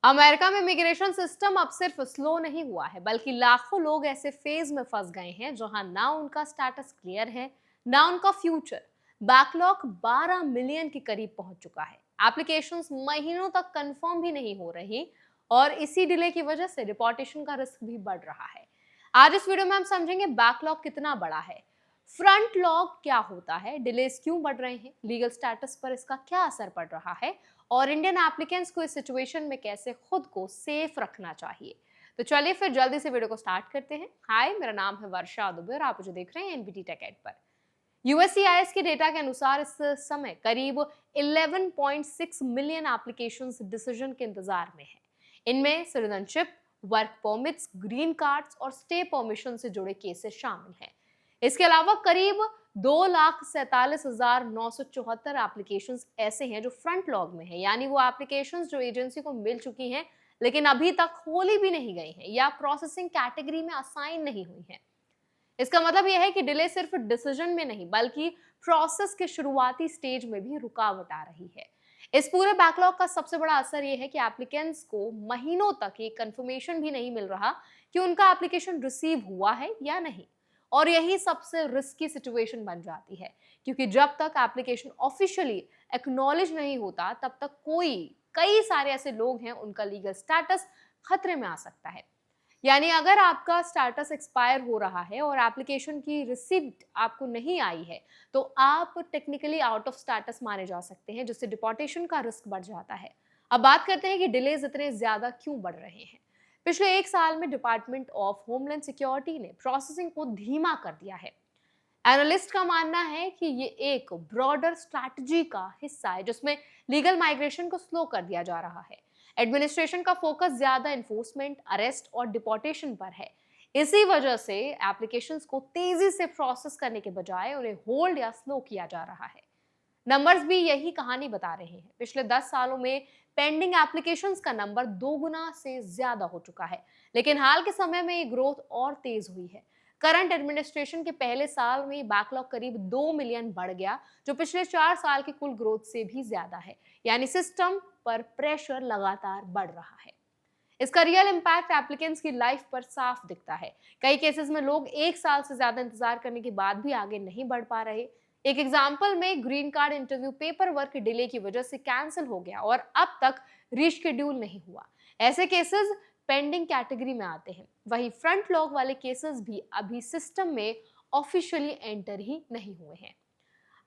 America में immigration system अब सिर्फ स्लो नहीं हुआ है, बल्कि लाखों लोग ऐसे फेज में फंस गए हैं जहां ना उनका स्टेटस क्लियर है, ना उनका फ्यूचर। बैकलॉग 12 मिलियन के करीब पहुंच चुका है। एप्लीकेशंस महीनों तक कंफर्म भी नहीं हो रही और इसी डिले की वजह से डिपोर्टेशन का रिस्क भी बढ़ रहा है। आज इस वीडियो में हम समझेंगे बैकलॉग कितना बड़ा है, फ्रंट लॉग क्या होता है, डिलेस क्यों बढ़ रहे हैं, लीगल स्टेटस पर इसका क्या असर पड़ रहा है और इंडियन एप्लीकेंट्स को इस सिचुएशन में कैसे खुद को सेफ रखना चाहिए। तो चलिए फिर जल्दी से वीडियो को स्टार्ट करते हैं। हाय, मेरा नाम है वर्षा दुबे और आप मुझे देख रहे हैं एनबीटी टेक एड पर। यूएससीआईएस के डेटा के अनुसार इस समय करीब 11.6 मिलियन एप्लीकेशंस डिसीजन के इंतजार में हैं। इनमें citizenship, work permits, green cards और स्टे परमिशन से जुड़े केसेस शामिल हैं। इसके अलावा करीब 2,47,974 एप्लीकेशंस ऐसे हैं जो फ्रंट लॉग में हैं, यानी वो एप्लीकेशंस जो एजेंसी को मिल चुकी हैं लेकिन अभी तक खोली भी नहीं गई हैं या प्रोसेसिंग कैटेगरी में असाइन नहीं हुई हैं। इसका मतलब यह है कि डिले सिर्फ डिसीजन में नहीं बल्कि प्रोसेस के शुरुआती स्टेज में भी रुकावट आ रही है। इस पूरे बैकलॉग का सबसे बड़ा असर यह है कि एप्लीकेंट्स को महीनों तक ये कंफर्मेशन भी नहीं मिल रहा कि उनका एप्लीकेशन रिसीव हुआ है या नहीं। और यही सबसे रिस्की सिचुएशन बन जाती है, क्योंकि जब तक एप्लीकेशन ऑफिशियली एक्नॉलेज नहीं होता तब तक कई सारे ऐसे लोग हैं उनका लीगल स्टेटस खतरे में आ सकता है। यानी अगर आपका स्टेटस एक्सपायर हो रहा है और एप्लीकेशन की रिसिप्ट आपको नहीं आई है तो आप टेक्निकली आउट ऑफ स्टेटस माने जा सकते हैं, जिससे डिपोर्टेशन का रिस्क बढ़ जाता है। अब बात करते हैं कि डिलेज इतने ज्यादा क्यों बढ़ रहे हैं। पिछले 1 साल में डिपार्टमेंट ऑफ होमलैंड सिक्योरिटी ने प्रोसेसिंग को धीमा कर दिया है। एनालिस्ट का मानना है कि ये एक ब्रॉडर स्ट्रैटेजी का हिस्सा है जिसमें लीगल माइग्रेशन को स्लो कर दिया जा रहा है। एडमिनिस्ट्रेशन का फोकस ज्यादा एनफोर्समेंट, अरेस्ट और डिपोर्टेशन पर है। इसी वजह से एप्लीकेशंस को तेजी से प्रोसेस करने के बजाय उन्हें होल्ड या स्लो किया जा रहा है। नंबर्स भी यही कहानी बता रहे हैं। पिछले 10 सालों में पेंडिंग एप्लीकेशंस का नंबर 2 गुना से ज्यादा हो चुका है, लेकिन हाल के समय में ये ग्रोथ और तेज हुई है। करंट एडमिनिस्ट्रेशन के पहले साल में बैकलॉग करीब 2 मिलियन बढ़ गया, जो पिछले 4 साल की कुल ग्रोथ से भी ज्यादा है। यानी सिस्टम पर प्रेशर लगातार बढ़ रहा है। इसका रियल इम्पैक्ट एप्लीकेंट्स की लाइफ पर साफ दिखता है। कई केसेस में लोग 1 साल से ज्यादा इंतजार करने के बाद भी आगे नहीं बढ़ पा रहे। एक एग्जाम्पल में green card interview paper work delay की वजह से कैंसिल हो गया और अब तक रीशेड्यूल नहीं हुआ। ऐसे केसेस पेंडिंग कैटेगरी में आते हैं। वहीं फ्रंट लॉग वाले केसेस भी अभी सिस्टम में ऑफिशियली एंटर ही नहीं हुए हैं।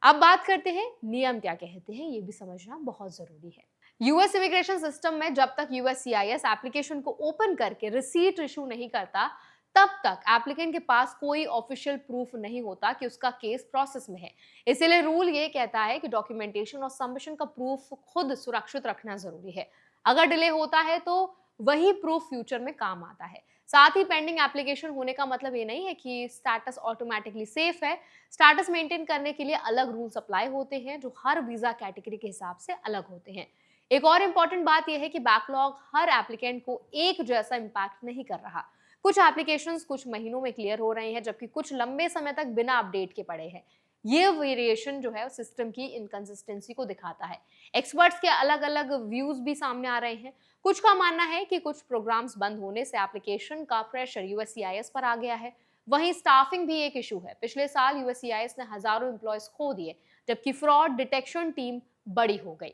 अब बात करते हैं नियम क्या कहते हैं, ये भी समझना बहुत जरूरी है। यूएस इमिग्रेशन सिस्टम में जब तक यूएससीआईएस एप्लीकेशन को ओपन करके रिसीट इशू नहीं करता तब तक एप्लीकेंट के पास कोई ऑफिशियल प्रूफ नहीं होता कि उसका केस प्रोसेस में है। इसीलिए रूल ये कहता है कि डॉक्यूमेंटेशन और सबमिशन का प्रूफ खुद सुरक्षित रखना जरूरी है। अगर डिले होता है तो वही प्रूफ फ्यूचर में काम आता है। साथ ही पेंडिंग एप्लीकेशन होने का मतलब ये नहीं है कि स्टेटस ऑटोमेटिकली सेफ है। स्टेटस मेंटेन करने के लिए अलग रूल्स अप्लाई होते हैं जो हर वीजा कैटेगरी के हिसाब से अलग होते हैं। एक और इम्पॉर्टेंट बात यह है कि बैकलॉग हर एप्लीकेंट को एक जैसा इम्पैक्ट नहीं कर रहा। कुछ एप्लीकेशंस कुछ महीनों में क्लियर हो रहे हैं, जबकि कुछ लंबे समय तक बिना अपडेट के पड़े हैं। ये वेरिएशन जो है सिस्टम की इनकंसिस्टेंसी को दिखाता है। एक्सपर्ट्स के अलग अलग व्यूज भी सामने आ रहे हैं। कुछ का मानना है कि कुछ प्रोग्राम्स बंद होने से एप्लीकेशन का प्रेशर यूएससीआईएस पर आ गया है। वहीं स्टाफिंग भी एक इशू है। पिछले साल यूएससीआईएस ने हजारों एम्प्लॉयज खो दिए, जबकि फ्रॉड डिटेक्शन टीम बड़ी हो गई।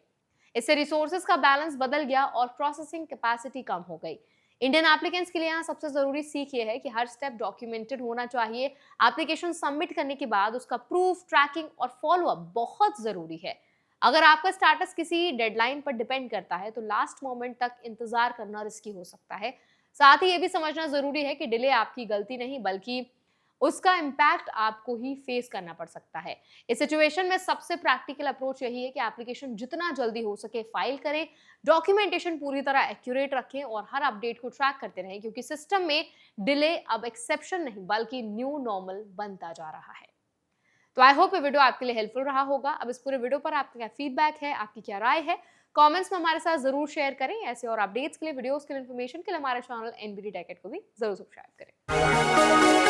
इससे रिसोर्सेज का बैलेंस बदल गया और प्रोसेसिंग कैपेसिटी कम हो गई। इंडियन एप्लीकेंट्स के लिए यहाँ सबसे जरूरी सीख ये है कि हर स्टेप डॉक्यूमेंटेड होना चाहिए। एप्लीकेशन सबमिट करने के बाद उसका प्रूफ, ट्रैकिंग और फॉलोअप बहुत जरूरी है। अगर आपका स्टेटस किसी डेडलाइन पर डिपेंड करता है तो लास्ट मोमेंट तक इंतजार करना रिस्की हो सकता है। साथ ही ये भी समझना जरूरी है कि डिले आपकी गलती नहीं बल्कि उसका इम्पैक्ट आपको ही फेस करना पड़ सकता है। इस सिचुएशन में सबसे प्रैक्टिकल अप्रोच यही है कि एप्लीकेशन जितना जल्दी हो सके फाइल करें, डॉक्यूमेंटेशन पूरी तरह एक्यूरेट रखें और हर अपडेट को ट्रैक करते रहें, क्योंकि सिस्टम में डिले अब एक्सेप्शन नहीं बल्कि न्यू नॉर्मल बनता जा रहा है। तो आई होप ये वीडियो आपके लिए हेल्पफुल रहा होगा। अब इस पूरे वीडियो पर आपका क्या फीडबैक है, आपकी क्या राय है, कमेंट्स में हमारे साथ जरूर शेयर करें। ऐसे और अपडेट्स के लिए, वीडियोस के लिए, इन्फॉर्मेशन के लिए हमारे चैनल एनबीटी टेक एड को भी जरूर सब्सक्राइब करें।